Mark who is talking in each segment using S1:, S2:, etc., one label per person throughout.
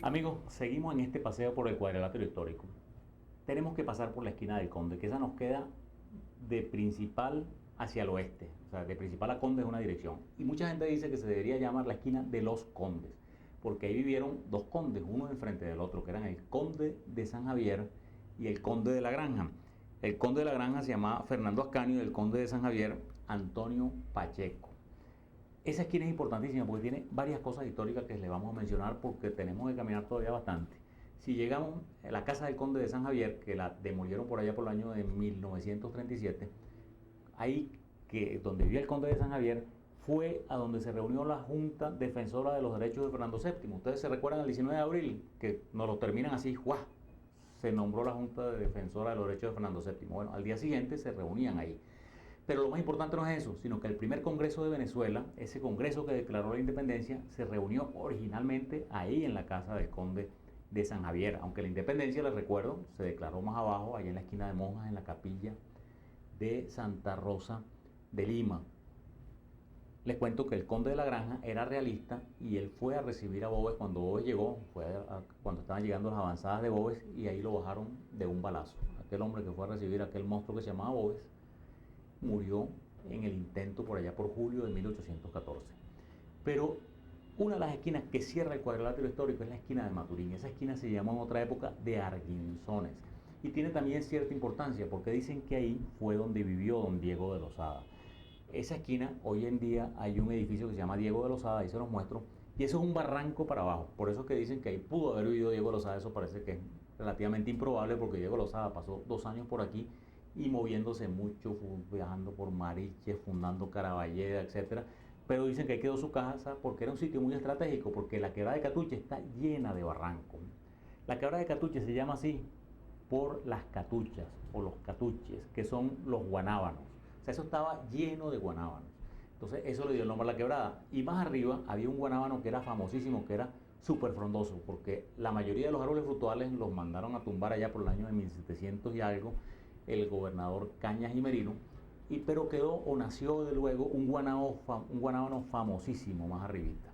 S1: Amigos, seguimos en este paseo por el cuadrilátero histórico. Tenemos que pasar por la esquina del Conde, que esa nos queda de Principal hacia el oeste. O sea, de Principal a Conde es una dirección. Y mucha gente dice que se debería llamar la esquina de los Condes, porque ahí vivieron dos condes, uno enfrente del otro, que eran el Conde de San Javier y el Conde de la Granja. El Conde de la Granja se llamaba Fernando Ascanio y el Conde de San Javier Antonio Pacheco. Esa esquina es importantísima porque tiene varias cosas históricas que les vamos a mencionar porque tenemos que caminar todavía bastante. Si llegamos a la casa del Conde de San Javier, que la demolieron por allá por el año de 1937, ahí donde vivía el Conde de San Javier, fue a donde se reunió la Junta Defensora de los Derechos de Fernando VII. Ustedes se recuerdan el 19 de abril, que nos lo terminan así, ¡guau! Se nombró la Junta Defensora de los Derechos de Fernando VII. Bueno, al día siguiente se reunían ahí. Pero lo más importante no es eso, sino que el primer Congreso de Venezuela, ese Congreso que declaró la independencia, se reunió originalmente ahí en la casa del Conde de San Javier. Aunque la independencia, les recuerdo, se declaró más abajo, allá en la esquina de Monjas, en la capilla de Santa Rosa de Lima. Les cuento que el Conde de la Granja era realista y él fue a recibir a Boves cuando Boves llegó, cuando estaban llegando las avanzadas de Boves, y ahí lo bajaron de un balazo. Aquel hombre que fue a recibir a aquel monstruo que se llamaba Boves murió en el intento por allá por julio de 1814. Pero una de las esquinas que cierra el cuadrilátero histórico es la esquina de Maturín. Esa esquina se llamó en otra época de Arguinzones y tiene también cierta importancia porque dicen que ahí fue donde vivió don Diego de Lozada. Esa esquina, hoy en día hay un edificio que se llama Diego de Lozada, ahí se los muestro, y eso es un barranco para abajo. Por eso es que dicen que ahí pudo haber vivido Diego de Lozada. Eso parece que es relativamente improbable porque Diego de Lozada pasó 2 años por aquí y moviéndose mucho, viajando por Mariche, fundando Caraballeda, etcétera. Pero dicen que ahí quedó su casa porque era un sitio muy estratégico, porque la quebrada de Catuche está llena de barrancos. La quebrada de Catuche se llama así por las catuchas o los catuches, que son los guanábanos. O sea, eso estaba lleno de guanábanos. Entonces eso le dio el nombre a la quebrada. Y más arriba había un guanábano que era famosísimo, que era súper frondoso, porque la mayoría de los árboles frutuales los mandaron a tumbar allá por el año de 1700 y algo, el gobernador Cañas y Merino, pero quedó o nació de luego un guanábano famosísimo más arribita.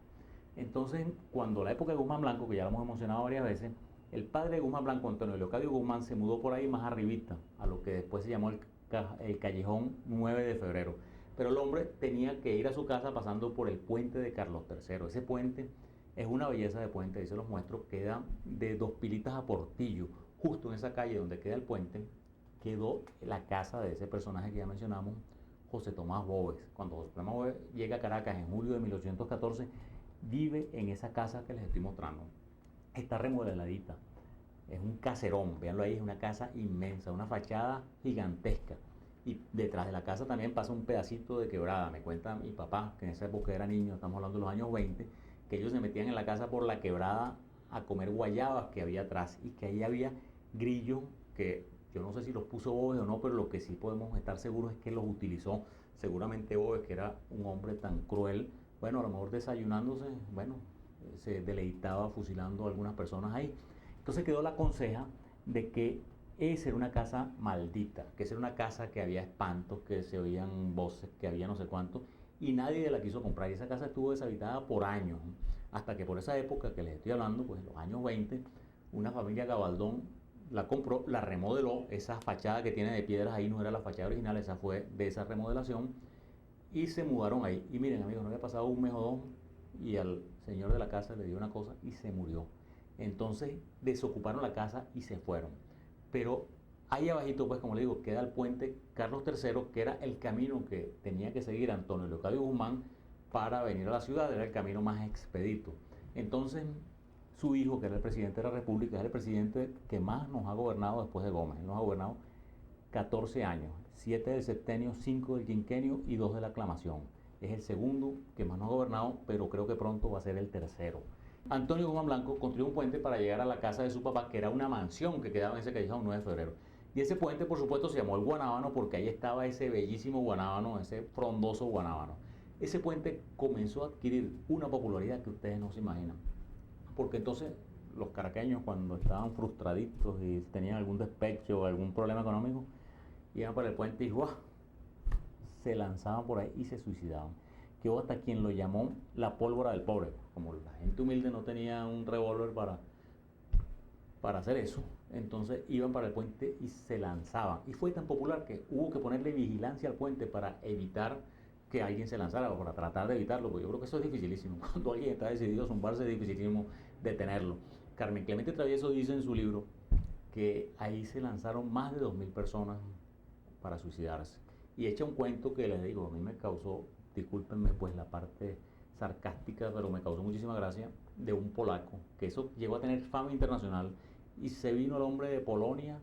S1: Entonces, cuando la época de Guzmán Blanco, que ya lo hemos mencionado varias veces, el padre de Guzmán Blanco, Antonio Leocadio Guzmán, se mudó por ahí más arribita, a lo que después se llamó el Callejón 9 de Febrero. Pero el hombre tenía que ir a su casa pasando por el puente de Carlos III. Ese puente es una belleza de puente, ahí se los muestro, queda de Dos Pilitas a Portillo, justo en esa calle donde queda el puente, quedó la casa de ese personaje que ya mencionamos, José Tomás Boves. Cuando José Tomás Boves llega a Caracas en julio de 1814, vive en esa casa que les estoy mostrando. Está remodeladita, es un caserón, véanlo ahí, es una casa inmensa, una fachada gigantesca. Y detrás de la casa también pasa un pedacito de quebrada. Me cuenta mi papá, que en esa época era niño, estamos hablando de los años 20, que ellos se metían en la casa por la quebrada a comer guayabas que había atrás y que ahí había grillos que yo no sé si los puso Boves o no, pero lo que sí podemos estar seguros es que los utilizó seguramente Boves, que era un hombre tan cruel. Bueno, a lo mejor desayunándose, bueno, se deleitaba fusilando a algunas personas ahí. Entonces quedó la conseja de que esa era una casa maldita, que esa era una casa que había espantos, que se oían voces, que había no sé cuánto, y nadie la quiso comprar. Y esa casa estuvo deshabitada por años, hasta que por esa época que les estoy hablando, pues en los años 20, una familia Gabaldón la compró, la remodeló. Esa fachada que tiene de piedras ahí no era la fachada original, esa fue de esa remodelación, y se mudaron ahí. Y miren, amigos, no había pasado un mes o dos y al señor de la casa le dio una cosa y se murió. Entonces desocuparon la casa y se fueron. Pero ahí abajito, pues como le digo, queda el puente Carlos III, que era el camino que tenía que seguir Antonio Leocadio Guzmán para venir a la ciudad, era el camino más expedito. Entonces su hijo, que era el presidente de la República, es el presidente que más nos ha gobernado después de Gómez. Él nos ha gobernado 14 años, 7 del septenio, 5 del quinquenio y 2 de la aclamación. Es el segundo que más nos ha gobernado, pero creo que pronto va a ser el tercero. Antonio Guzmán Blanco construyó un puente para llegar a la casa de su papá, que era una mansión que quedaba en ese callejón 9 de febrero. Y ese puente, por supuesto, se llamó el Guanábano porque ahí estaba ese bellísimo guanábano, ese frondoso guanábano. Ese puente comenzó a adquirir una popularidad que ustedes no se imaginan. Porque entonces los caraqueños, cuando estaban frustraditos y tenían algún despecho o algún problema económico, iban por el puente y ¡guau!, se lanzaban por ahí y se suicidaban. Que hubo hasta quien lo llamó la pólvora del pobre. Como la gente humilde no tenía un revólver para para hacer eso. Entonces iban para el puente y se lanzaban. Y fue tan popular que hubo que ponerle vigilancia al puente para evitar que alguien se lanzara o para tratar de evitarlo, porque yo creo que eso es dificilísimo. Cuando alguien está decidido a zumbarse, es dificilísimo detenerlo. Carmen Clemente Travieso dice en su libro que ahí se lanzaron más de 2000 personas para suicidarse. Y echa un cuento que les digo, a mí me causó, discúlpenme pues la parte sarcástica, pero me causó muchísima gracia, de un polaco, que eso llegó a tener fama internacional, y se vino el hombre de Polonia,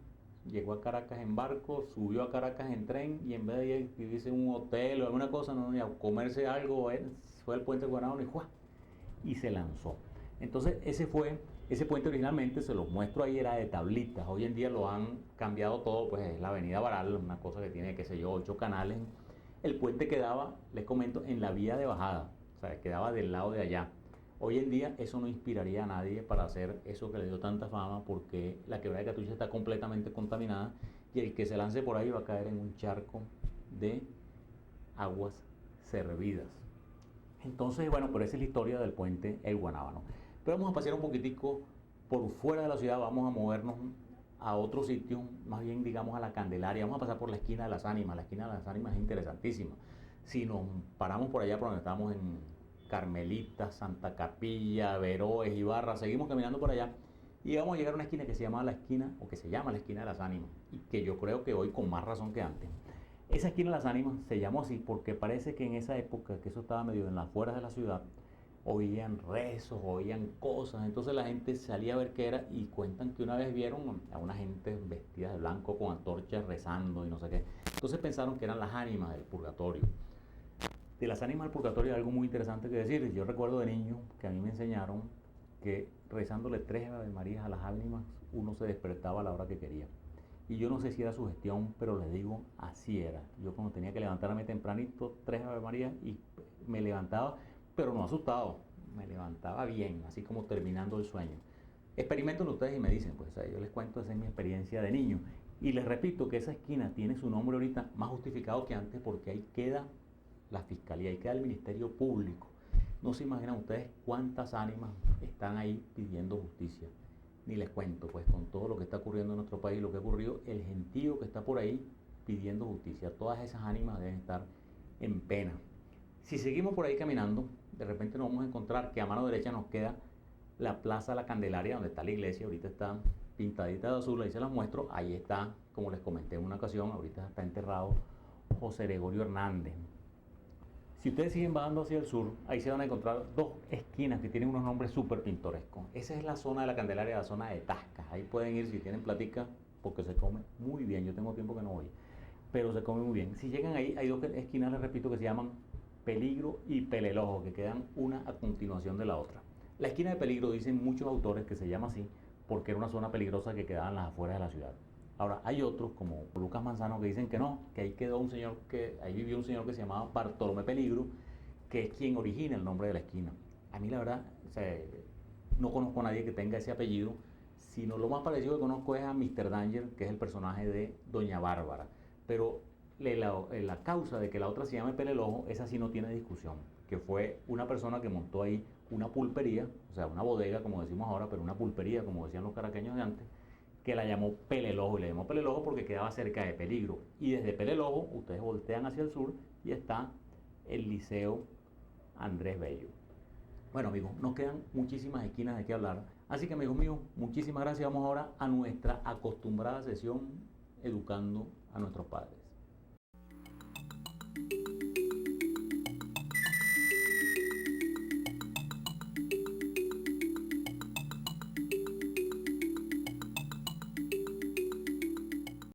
S1: llegó a Caracas en barco, subió a Caracas en tren, y en vez de vivirse en un hotel o alguna cosa, no, ni a comerse algo, él fue al puente de Guanabana y se lanzó. Entonces ese puente originalmente, se los muestro ahí, era de tablitas. Hoy en día lo han cambiado todo, pues es la avenida Baral, una cosa que tiene, qué sé yo, 8 canales. El puente quedaba, les comento, en la vía de bajada, o sea, quedaba del lado de allá. Hoy en día eso no inspiraría a nadie para hacer eso que le dio tanta fama, porque la quebrada de Catuche está completamente contaminada y el que se lance por ahí va a caer en un charco de aguas servidas. Entonces, bueno, pero esa es la historia del puente El Guanábano. Pero vamos a pasear un poquitico por fuera de la ciudad, vamos a movernos a otro sitio, más bien digamos a la Candelaria, vamos a pasar por la esquina de las Ánimas. La esquina de las Ánimas es interesantísima. Si nos paramos por allá por donde estamos en Carmelita, Santa Capilla, Veroes, Ibarra, seguimos caminando por allá y vamos a llegar a una esquina que se llama la esquina, o que se llama la esquina de las Ánimas, y que yo creo que hoy con más razón que antes. Esa esquina de las Ánimas se llamó así porque parece que en esa época, que eso estaba medio en las afueras de la ciudad, oían rezos, oían cosas, entonces la gente salía a ver qué era, y cuentan que una vez vieron a una gente vestida de blanco con antorchas rezando y no sé qué. Entonces pensaron que eran las ánimas del purgatorio. De las ánimas del purgatorio hay algo muy interesante que decir. Yo recuerdo de niño que a mí me enseñaron que rezándole 3 Ave Marías a las ánimas, uno se despertaba a la hora que quería. Y yo no sé si era sugestión, pero les digo, así era. Yo cuando tenía que levantarme tempranito, 3 Ave Marías, y me levantaba, pero no asustado, me levantaba bien, así como terminando el sueño. Experimenten ustedes y me dicen, pues yo les cuento, esa es mi experiencia de niño. Y les repito que esa esquina tiene su nombre ahorita más justificado que antes, porque ahí queda la fiscalía, ahí queda el Ministerio Público. No se imaginan ustedes cuántas ánimas están ahí pidiendo justicia. Ni les cuento, pues con todo lo que está ocurriendo en nuestro país, lo que ocurrió, el gentío que está por ahí pidiendo justicia. Todas esas ánimas deben estar en pena. Si seguimos por ahí caminando, de repente nos vamos a encontrar que a mano derecha nos queda la Plaza La Candelaria, donde está la iglesia. Ahorita está pintadita de azul, ahí se las muestro. Ahí está, como les comenté en una ocasión, ahorita está enterrado José Gregorio Hernández. Si ustedes siguen bajando hacia el sur, ahí se van a encontrar 2 esquinas que tienen unos nombres súper pintorescos. Esa es la zona de la Candelaria, la zona de Tasca. Ahí pueden ir si tienen platica, porque se come muy bien. Yo tengo tiempo que no voy, pero se come muy bien. Si llegan ahí, hay 2 esquinas, les repito, que se llaman Peligro y Pelelojo, que quedan una a continuación de la otra. La esquina de Peligro, dicen muchos autores que se llama así porque era una zona peligrosa que quedaba en las afueras de la ciudad. Ahora, hay otros, como Lucas Manzano, que dicen que no, que ahí quedó un señor, que ahí vivió un señor que se llamaba Bartolomé Peligro, que es quien origina el nombre de la esquina. A mí la verdad, o sea, no conozco a nadie que tenga ese apellido, sino lo más parecido que conozco es a Mr. Danger, que es el personaje de Doña Bárbara. Pero la causa de que la otra se llame Pelelojo, esa sí no tiene discusión, que fue una persona que montó ahí una pulpería, o sea, una bodega, como decimos ahora, pero una pulpería, como decían los caraqueños de antes, que la llamó Pelelojo, y le llamó Pelelojo porque quedaba cerca de Peligro. Y desde Pelelojo, ustedes voltean hacia el sur y está el Liceo Andrés Bello. Bueno, amigos, nos quedan muchísimas esquinas de qué hablar. Así que, amigos míos, muchísimas gracias. Vamos ahora a nuestra acostumbrada sesión Educando a nuestros padres.